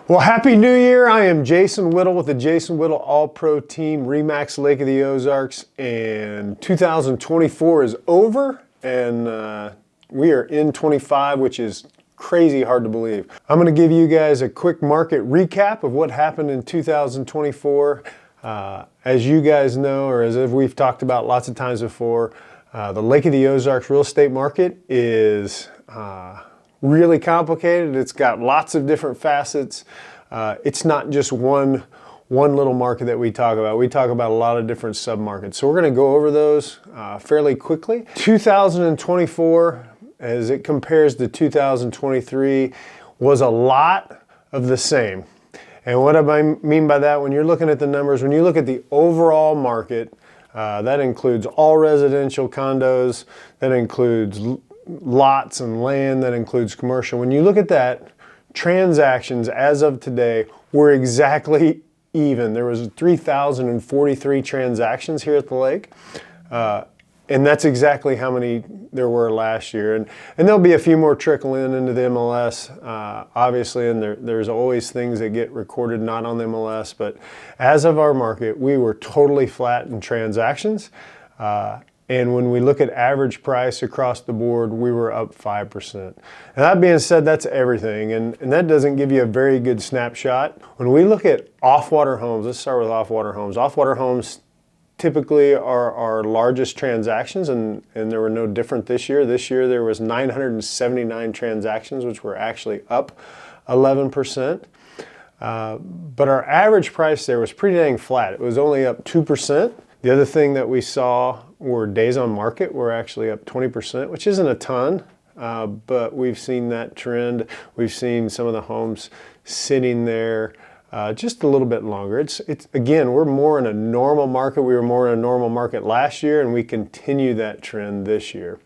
Well, Happy New Year. I am Jason Whittle with the Jason Whittle All-Pro Team, Remax Lake of the Ozarks, and 2024 is over, and we are in 25, which is crazy hard to believe. I'm going to give you guys a quick market recap of what happened in 2024. As you guys know, or as we've talked about lots of times before, the Lake of the Ozarks real estate market is really complicated. It's got lots of different facets. It's not just one little market that we talk about. We talk about a lot of different sub-markets. So we're going to go over those fairly quickly. 2024, as it compares to 2023, was a lot of the same. And what I mean by that, when you're looking at the numbers, when you look at the overall market, that includes all residential condos, that includes lots and land, that includes commercial. When you look at that, transactions as of today were exactly even. There was 3,043 transactions here at the lake, and that's exactly how many there were last year. And there'll be a few more trickling into the MLS, obviously, and there's always things that get recorded not on the MLS, but as of our market, we were totally flat in transactions. And when we look at average price across the board, we were up 5%. And that being said, that's everything. And that doesn't give you a very good snapshot. When we look at off-water homes, let's start with off-water homes. Off-water homes typically are our largest transactions, and there were no different this year. This year there was 979 transactions, which were actually up 11%. But our average price there was pretty dang flat. It was only up 2%. The other thing that we saw were days on market were actually up 20%, which isn't a ton, but we've seen that trend. We've seen some of the homes sitting there just a little bit longer. It's again, we're more in a normal market. We were more in a normal market last year, and we continue that trend this year.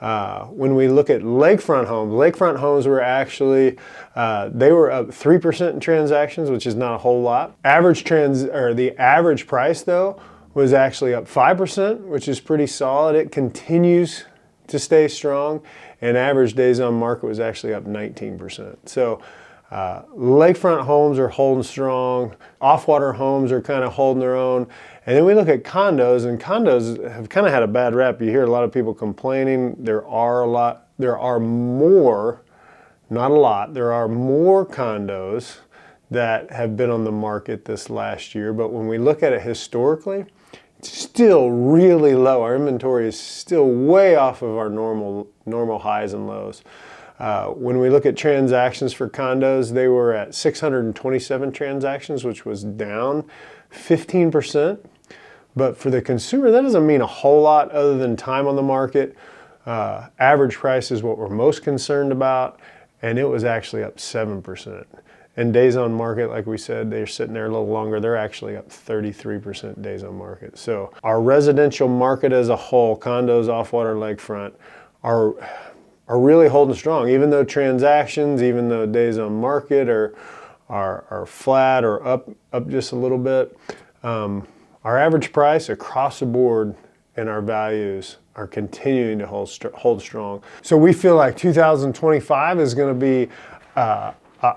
When we look at lakefront homes were actually, they were up 3% in transactions, which is not a whole lot. The average price though was actually up 5%, which is pretty solid. It continues to stay strong, and average days on market was actually up 19%. So lakefront homes are holding strong. Off-water homes are kind of holding their own. And then we look at condos, and condos have kind of had a bad rap. You hear a lot of people complaining. There are more, not a lot, there are more condos that have been on the market this last year. But when we look at it historically, it's still really low. Our inventory is still way off of our normal highs and lows. When we look at transactions for condos, they were at 627 transactions, which was down 15%. But for the consumer, that doesn't mean a whole lot other than time on the market. Average price is what we're most concerned about, and it was actually up 7%. And days on market, like we said, they're sitting there a little longer. They're actually up 33% days on market. So our residential market as a whole, condos, off-water, lakefront, are really holding strong. Even though transactions, even though days on market are flat or up just a little bit, our average price across the board and our values are continuing to hold strong. So we feel like 2025 is going to be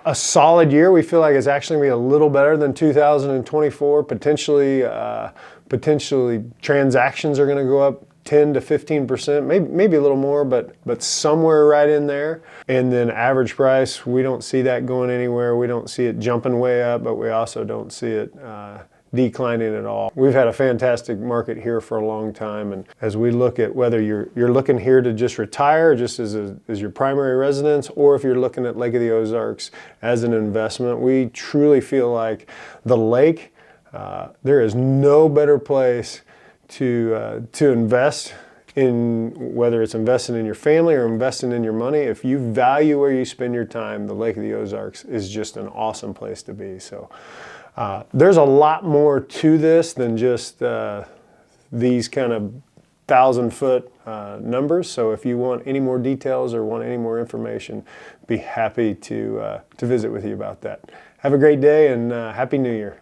a solid year. We feel like it's actually going to be a little better than 2024. Potentially transactions are going to go up 10 to 15%, maybe a little more, but somewhere right in there. And then average price, we don't see that going anywhere. We don't see it jumping way up, but we also don't see it declining at all. We've had a fantastic market here for a long time, and as we look at whether you're looking here to just retire just as your primary residence, or if you're looking at Lake of the Ozarks as an investment, we truly feel like the lake, there is no better place to invest in, whether it's investing in your family or investing in your money. If you value where you spend your time, the Lake of the Ozarks is just an awesome place to be. So there's a lot more to this than just these kind of 1,000-foot numbers. So if you want any more details or want any more information, be happy to visit with you about that. Have a great day, and Happy New Year.